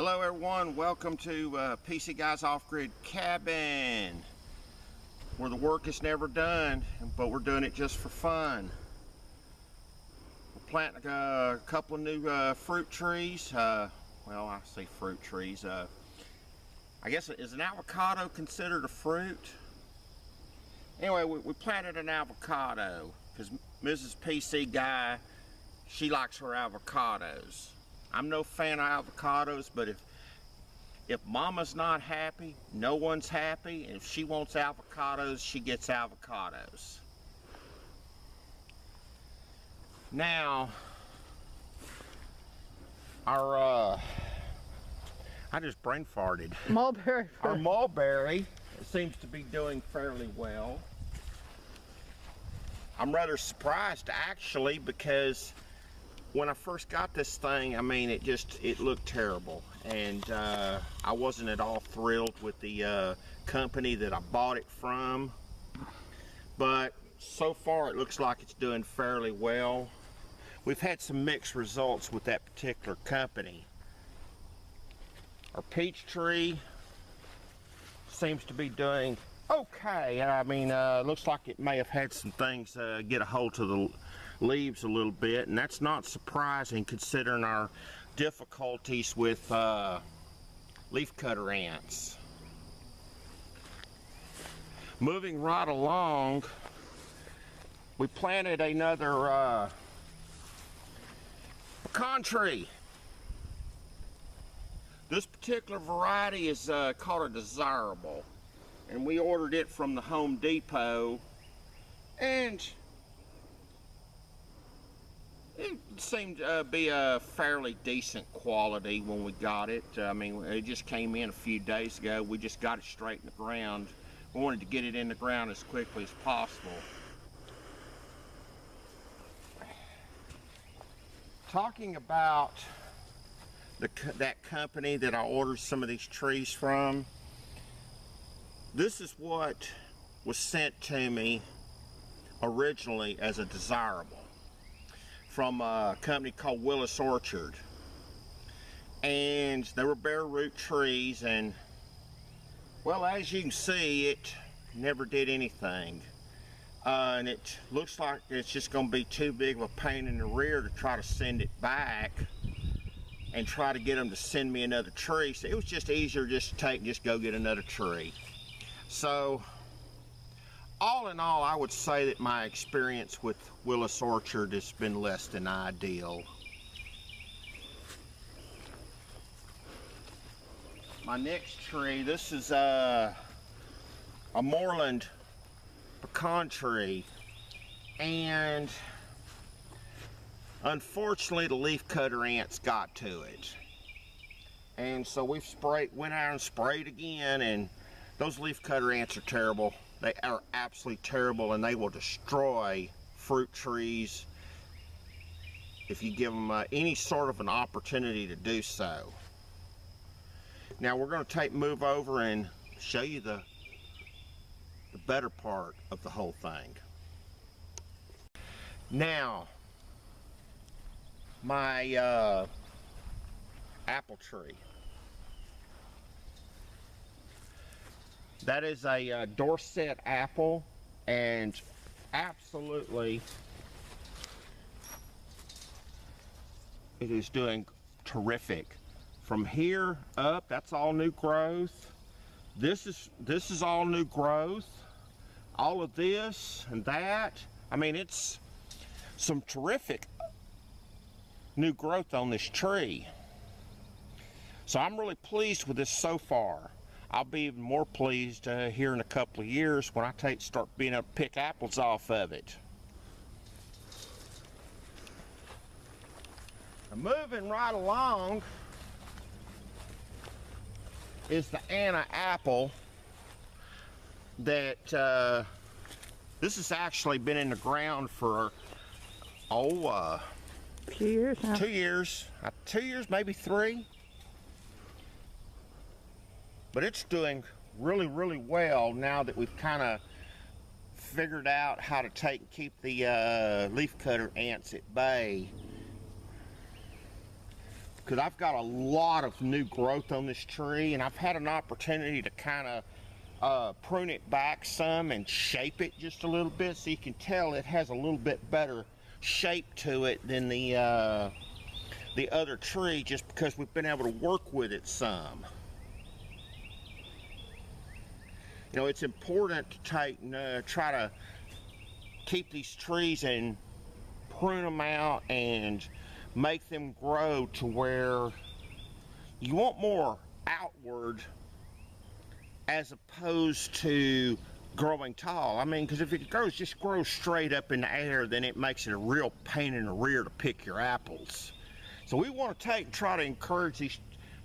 Hello everyone, welcome to PC Guys Off-Grid-Cabin, where the work is never done, but we're doing it just for fun. We're planting a couple of new fruit trees. Well, I say fruit trees. I guess, is an avocado considered a fruit? Anyway, we planted an avocado because Mrs. PC Guy, she likes her avocados. I'm no fan of avocados, but if mama's not happy, no one's happy. And if she wants avocados, she gets avocados. Now, our I just brain farted. Mulberry. Our mulberry seems to be doing fairly well. I'm rather surprised actually, because when I first got this thing, I mean, it looked terrible, and I wasn't at all thrilled with the company that I bought it from. But so far it looks like it's doing fairly well. We've had some mixed results with that particular company. Our peach tree seems to be doing okay. I mean, looks like it may have had some things get a hold to the leaves a little bit, and that's not surprising considering our difficulties with leafcutter ants. Moving right along, we planted another pecan tree. This particular variety is called a desirable, and we ordered it from the Home Depot, and it seemed to be a fairly decent quality when we got it. I mean, it just came in a few days ago. We just got it straight in the ground. We wanted to get it in the ground as quickly as possible. Talking about that company that I ordered some of these trees from, this is what was sent to me originally as a desirable from a company called Willis Orchard, and they were bare root trees, and well, as you can see, it never did anything, and it looks like it's just going to be too big of a pain in the rear to try to send it back and try to get them to send me another tree. So it was just easier just to go get another tree. So all in all, I would say that my experience with Willis Orchard has been less than ideal. My next tree, this is a moorland pecan tree, and unfortunately the leafcutter ants got to it, and so we've went out and sprayed again, and those leafcutter ants are terrible. They are absolutely terrible, and they will destroy fruit trees if you give them any sort of an opportunity to do so. Now we're going to move over and show you the better part of the whole thing. Now, my apple tree. That is a Dorset apple, and absolutely it is doing terrific. From here up, that's all new growth. This is all new growth. All of this and that. I mean, it's some terrific new growth on this tree. So I'm really pleased with this so far. I'll be even more pleased here in a couple of years when I start being able to pick apples off of it. Now, moving right along is the Anna apple. That this has actually been in the ground for 2 years now. 2 years, 2 years, maybe 3. But it's doing really, really well now that we've kind of figured out how to keep the leafcutter ants at bay. because I've got a lot of new growth on this tree, and I've had an opportunity to kind of prune it back some and shape it just a little bit, so you can tell it has a little bit better shape to it than the other tree, just because we've been able to work with it some. You know, it's important to try to keep these trees and prune them out and make them grow to where you want more outward as opposed to growing tall. I mean, because if it just grows straight up in the air, then it makes it a real pain in the rear to pick your apples. So we want to try to encourage these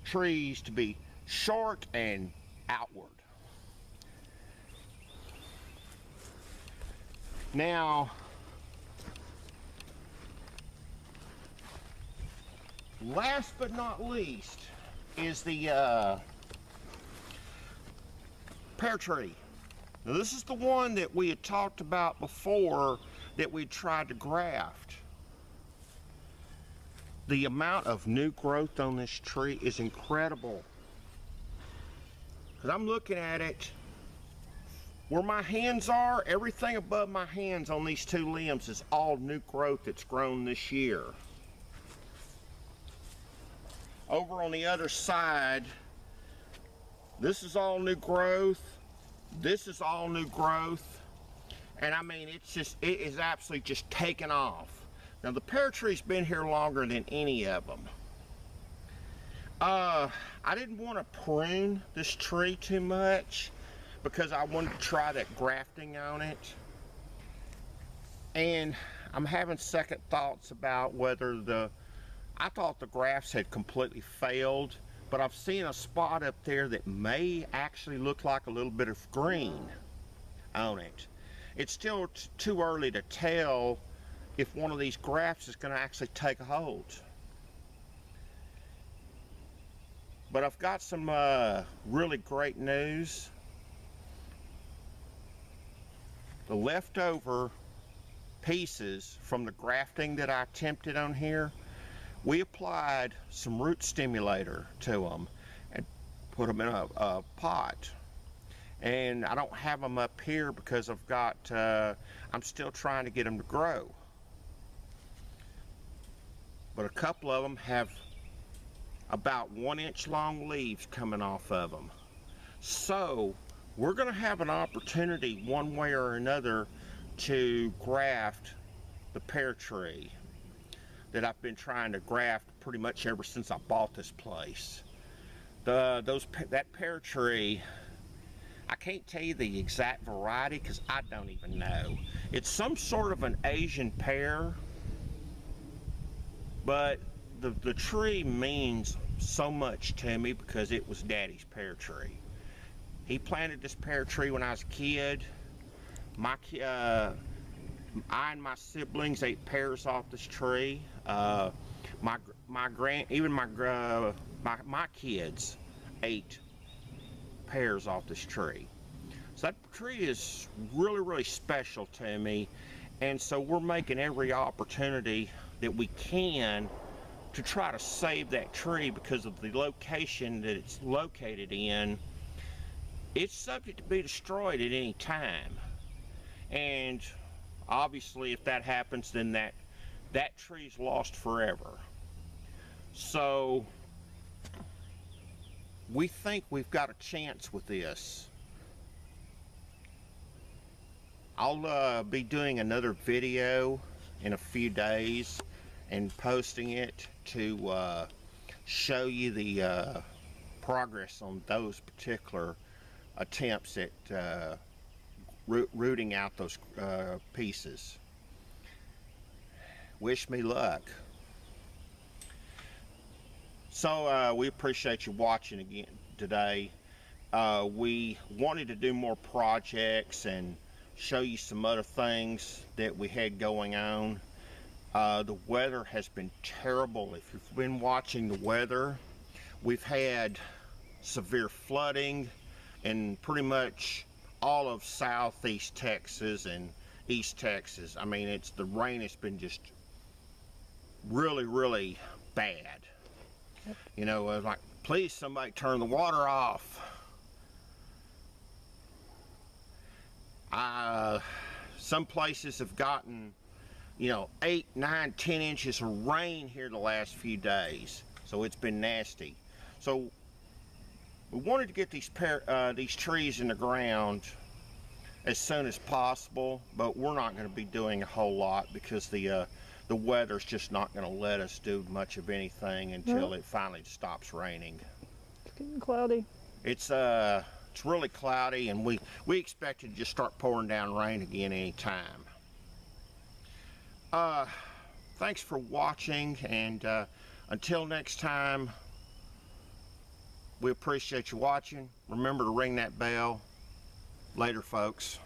trees to be short and outward. Now, last but not least is the pear tree. Now, this is the one that we had talked about before that we tried to graft. The amount of new growth on this tree is incredible. Because I'm looking at it, where my hands are, everything above my hands on these two limbs is all new growth that's grown this year. Over on the other side, this is all new growth. This is all new growth. And I mean, it is absolutely just taken off. Now, the pear tree's been here longer than any of them. I didn't want to prune this tree too much because I wanted to try that grafting on it. And I'm having second thoughts about whether I thought the grafts had completely failed, but I've seen a spot up there that may actually look like a little bit of green on it. It's still too early to tell if one of these grafts is going to actually take a hold. But I've got some really great news. The leftover pieces from the grafting that I attempted on here, we applied some root stimulator to them and put them in a pot. And I don't have them up here because I've got, I'm still trying to get them to grow. But a couple of them have about 1 inch long leaves coming off of them. So we're going to have an opportunity one way or another to graft the pear tree that I've been trying to graft pretty much ever since I bought this place. That pear tree, I can't tell you the exact variety because I don't even know. It's some sort of an Asian pear, but the tree means so much to me because it was Daddy's pear tree. He planted this pear tree when I was a kid. I and my siblings ate pears off this tree. My kids ate pears off this tree. So that tree is really, really special to me. And so we're making every opportunity that we can to try to save that tree because of the location that it's located in. It's subject to be destroyed at any time. And obviously if that happens, then that tree's lost forever. So we think we've got a chance with this. I'll be doing another video in a few days and posting it to show you the progress on those particular attempts at rooting out those pieces. Wish me luck. So we appreciate you watching again today. We wanted to do more projects and show you some other things that we had going on. The weather has been terrible. If you've been watching the weather, we've had severe flooding in pretty much all of southeast Texas and East Texas. I mean, the rain has been just really, really bad. You know, like, please somebody turn the water off. Some places have gotten, you know, 8, 9, 10 inches of rain here the last few days. So it's been nasty. So we wanted to get these trees in the ground as soon as possible, but we're not going to be doing a whole lot because the weather's just not going to let us do much of anything until it finally stops raining. It's getting cloudy. It's really cloudy, and we expect it to just start pouring down rain again any time. Thanks for watching, and until next time, we appreciate you watching. Remember to ring that bell. Later, folks.